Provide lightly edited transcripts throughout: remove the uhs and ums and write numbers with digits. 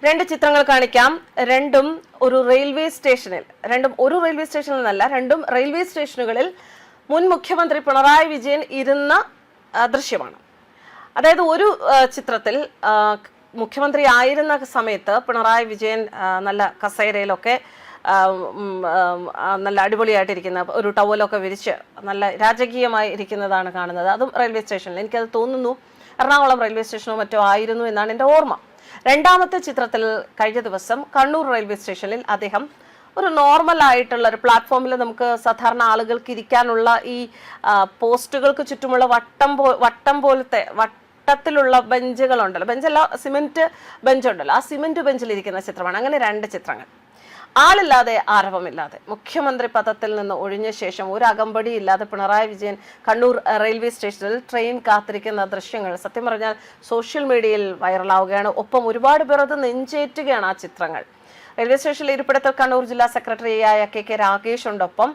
രണ്ട് ചിത്രങ്ങൾ കാണിക്കാം. രണ്ടും ഒരു റെയിൽവേ സ്റ്റേഷനിൽ നിന്നല്ല, രണ്ടും റെയിൽവേ സ്റ്റേഷനുകളിൽ മുൻ മുഖ്യമന്ത്രി പിണറായി വിജയൻ ഇരുന്ന ദൃശ്യമാണ്. അതായത് ഒരു ചിത്രത്തിൽ മുഖ്യമന്ത്രി ആയിരുന്ന സമയത്ത് പിണറായി വിജയൻ നല്ല കസേരയിലൊക്കെ നല്ല അടിപൊളിയായിട്ടിരിക്കുന്ന ഒരു ടവലൊക്കെ വിരിച്ച് നല്ല രാജകീയമായി ഇരിക്കുന്നതാണ് കാണുന്നത്. അതും റെയിൽവേ സ്റ്റേഷനിൽ. എനിക്കത് തോന്നുന്നു എറണാകുളം റെയിൽവേ സ്റ്റേഷനോ മറ്റോ ആയിരുന്നു എന്നാണ് എൻ്റെ ഓർമ്മ. രണ്ടാമത്തെ ചിത്രത്തിൽ കഴിഞ്ഞ ദിവസം കണ്ണൂർ റെയിൽവേ സ്റ്റേഷനിൽ അദ്ദേഹം ഒരു നോർമൽ ആയിട്ടുള്ള ഒരു പ്ലാറ്റ്ഫോമിൽ നമുക്ക് സാധാരണ ആളുകൾക്ക് ഇരിക്കാനുള്ള ഈ പോസ്റ്റുകൾക്ക് ചുറ്റുമുള്ള വട്ടത്തിലുള്ള ബെഞ്ചുകളുണ്ടല്ലോ, ബെഞ്ചല്ല സിമെന്റ് ബെഞ്ചുണ്ടല്ലോ, ആ സിമെന്റ് ബെഞ്ചിലിരിക്കുന്ന ചിത്രമാണ്. അങ്ങനെ രണ്ട് ചിത്രങ്ങൾ. ആളില്ലാതെ ആരവമില്ലാതെ മുഖ്യമന്ത്രി പദത്തിൽ നിന്ന് ഒഴിഞ്ഞ ശേഷം ഒരു അകമ്പടി ഇല്ലാതെ പിണറായി വിജയൻ കണ്ണൂർ റെയിൽവേ സ്റ്റേഷനിൽ ട്രെയിൻ കാത്തിരിക്കുന്ന ദൃശ്യങ്ങൾ സത്യം പറഞ്ഞാൽ സോഷ്യൽ മീഡിയയിൽ വൈറലാവുകയാണ്. ഒപ്പം ഒരുപാട് പേർ അത് നെഞ്ചേറ്റുകയാണ് ആ ചിത്രങ്ങൾ. റെയിൽവേ സ്റ്റേഷനിൽ ഇരിപ്പിടത്തിൽ കണ്ണൂർ ജില്ലാ സെക്രട്ടറിയായ കെ രാഗേഷ് ഉണ്ടൊപ്പം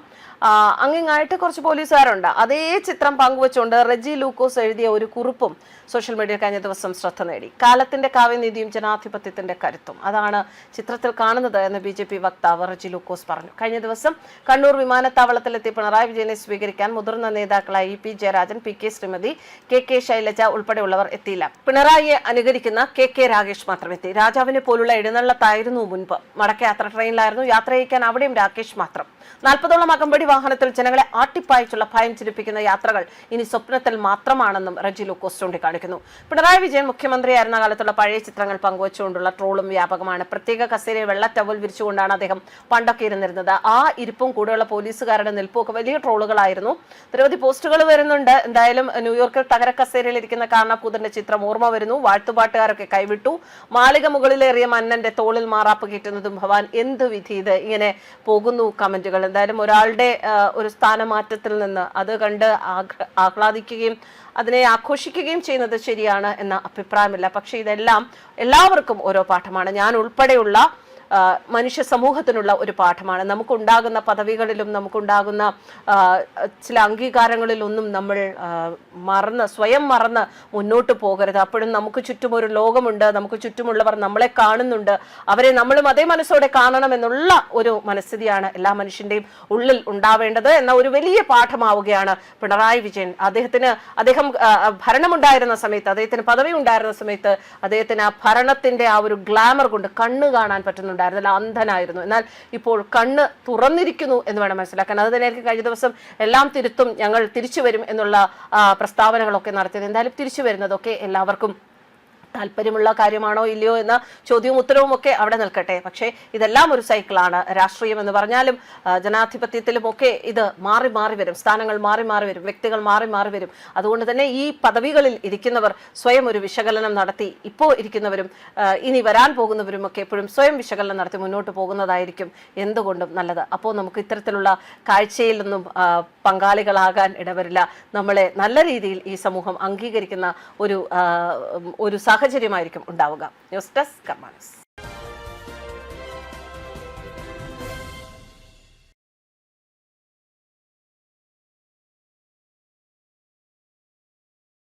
അങ്ങിങ്ങായിട്ട് കുറച്ച് പോലീസുകാരുണ്ട്. അതേ ചിത്രം പങ്കുവച്ചുകൊണ്ട് റെജി ലൂക്കോസ് എഴുതിയ ഒരു കുറിപ്പും സോഷ്യൽ മീഡിയ കഴിഞ്ഞ ദിവസം ശ്രദ്ധ നേടി. കാലത്തിന്റെ കാവ്യനീതിയും ജനാധിപത്യത്തിന്റെ കരുത്തും അതാണ് ചിത്രത്തിൽ കാണുന്നത് എന്ന് BJP വക്താവ് റെജി ലൂക്കോസ് പറഞ്ഞു. കഴിഞ്ഞ ദിവസം കണ്ണൂർ വിമാനത്താവളത്തിലെത്തിയ പിണറായി വിജയനെ സ്വീകരിക്കാൻ മുതിർന്ന നേതാക്കളായ EP Jayarajan, PK Shrimati, KK Shailaja ഉൾപ്പെടെയുള്ളവർ എത്തിയില്ല. പിണറായിയെ അനുകരിക്കുന്ന KK രാഗേഷ് മാത്രം എത്തി. രാജാവിനെ പോലുള്ള എഴുന്നള്ളത്തായിരുന്നു മുൻപ്. മടക്കയാത്ര ട്രെയിനിലായിരുന്നു. യാത്ര അയക്കാൻ അവിടെയും രാകേഷ് മാത്രം. 40ഓളം അകമ്പടി വാഹനത്തിൽ ജനങ്ങളെ ആട്ടിപ്പായിച്ചുള്ള ഭയം ചിരിപ്പിക്കുന്ന യാത്രകൾ ഇനി സ്വപ്നത്തിൽ മാത്രമാണെന്നും റെജി ലൂക്കോസ് ചൂണ്ടിക്കാണിക്കുന്നു. പിണറായി വിജയൻ മുഖ്യമന്ത്രിയായിരുന്ന കാലത്തുള്ള പഴയ ചിത്രങ്ങൾ പങ്കുവച്ചുകൊണ്ടുള്ള ട്രോളും വ്യാപകമാണ്. പ്രത്യേക കസേരയിൽ വെള്ള ടവൽ വിരിച്ചുകൊണ്ടാണ് അദ്ദേഹം പണ്ടൊക്കെ ഇരുന്നിരുന്നത്. ആ ഇരിപ്പും കൂടെയുള്ള പോലീസുകാരുടെ നിൽപ്പും ഒക്കെ വലിയ ട്രോളുകളായിരുന്നു. നിരവധി പോസ്റ്റുകൾ വരുന്നുണ്ട്. എന്തായാലും ന്യൂയോർക്കിൽ തകര കസേരയിൽ ഇരിക്കുന്ന കാരണപ്പൂതന്റെ ചിത്രം ഓർമ്മ വരുന്നു. വാഴ്ത്തുപാട്ടുകാരൊക്കെ കൈവിട്ടു. മാളിക മുകളിലേറിയ മന്നന്റെ തോളിൽ മാറാപ്പ് കയറ്റുന്നതും ഭവാൻ എന്ത് വിധി ഇത്, ഇങ്ങനെ പോകുന്നു കമന്റുകൾ. എന്തായാലും ഒരാളുടെ ഒരു സ്ഥാനമാറ്റത്തിൽ നിന്ന് അത് കണ്ട് ആഹ്ലാദിക്കുകയും അതിനെ ആഘോഷിക്കുകയും ചെയ്യുന്നത് ശരിയാണ് എന്ന അഭിപ്രായമില്ല. പക്ഷെ ഇതെല്ലാം എല്ലാവർക്കും ഓരോ പാഠമാണ്. ഞാൻ ഉൾപ്പെടെയുള്ള മനുഷ്യ സമൂഹത്തിനുള്ള ഒരു പാഠമാണ്. നമുക്കുണ്ടാകുന്ന പദവികളിലും നമുക്കുണ്ടാകുന്ന ചില അംഗീകാരങ്ങളിലൊന്നും നമ്മൾ സ്വയം മറന്ന് മുന്നോട്ട് പോകരുത്. അപ്പോഴും നമുക്ക് ചുറ്റും ഒരു ലോകമുണ്ട്, നമുക്ക് ചുറ്റുമുള്ളവർ നമ്മളെ കാണുന്നുണ്ട്, അവരെ നമ്മളും അതേ മനസ്സോടെ കാണണമെന്നുള്ള ഒരു മനസ്ഥിതിയാണ് എല്ലാ മനുഷ്യന്റെയും ഉള്ളിൽ ഉണ്ടാവേണ്ടത് എന്ന ഒരു വലിയ പാഠമാവുകയാണ് പിണറായി വിജയൻ. അദ്ദേഹം ഭരണമുണ്ടായിരുന്ന സമയത്ത്, അദ്ദേഹത്തിന് പദവി ഉണ്ടായിരുന്ന സമയത്ത് അദ്ദേഹത്തിന് ആ ഭരണത്തിന്റെ ആ ഒരു ഗ്ലാമർ കൊണ്ട് കണ്ണ് കാണാൻ പറ്റുന്നുണ്ട്, അന്ധനായിരുന്നു. എന്നാൽ ഇപ്പോൾ കണ്ണ് തുറന്നിരിക്കുന്നു എന്ന് വേണം മനസ്സിലാക്കാൻ. അത് തന്നെയായിരിക്കും കഴിഞ്ഞ ദിവസം എല്ലാം തിരുത്തും, ഞങ്ങൾ തിരിച്ചു വരും എന്നുള്ള പ്രസ്താവനകളൊക്കെ നടത്തിയത്. എന്തായാലും തിരിച്ചു വരുന്നതൊക്കെ എല്ലാവർക്കും താല്പര്യമുള്ള കാര്യമാണോ ഇല്ലയോ എന്ന ചോദ്യവും ഉത്തരവും ഒക്കെ അവിടെ നിൽക്കട്ടെ. പക്ഷേ ഇതെല്ലാം ഒരു സൈക്കിളാണ്. രാഷ്ട്രീയം എന്ന് പറഞ്ഞാലും ജനാധിപത്യത്തിലും ഒക്കെ ഇത് മാറി മാറി വരും, സ്ഥാനങ്ങൾ മാറി മാറി വരും, വ്യക്തികൾ മാറി മാറി വരും. അതുകൊണ്ട് തന്നെ ഈ പദവികളിൽ ഇരിക്കുന്നവർ സ്വയം ഒരു വിശകലനം നടത്തി, ഇപ്പോൾ ഇരിക്കുന്നവരും ഇനി വരാൻ പോകുന്നവരും ഒക്കെ എപ്പോഴും സ്വയം വിശകലനം നടത്തി മുന്നോട്ട് പോകുന്നതായിരിക്കും എന്തുകൊണ്ടും നല്ലത്. അപ്പോൾ നമുക്ക് ഇത്തരത്തിലുള്ള കാഴ്ചയിലൊന്നും പങ്കാളികളാകാൻ ഇടവരില്ല. നമ്മളെ നല്ല രീതിയിൽ ഈ സമൂഹം അംഗീകരിക്കുന്ന ഒരു സാഹചര്യമായിരിക്കും ഉണ്ടാവുക. News desk കർമാനസ്.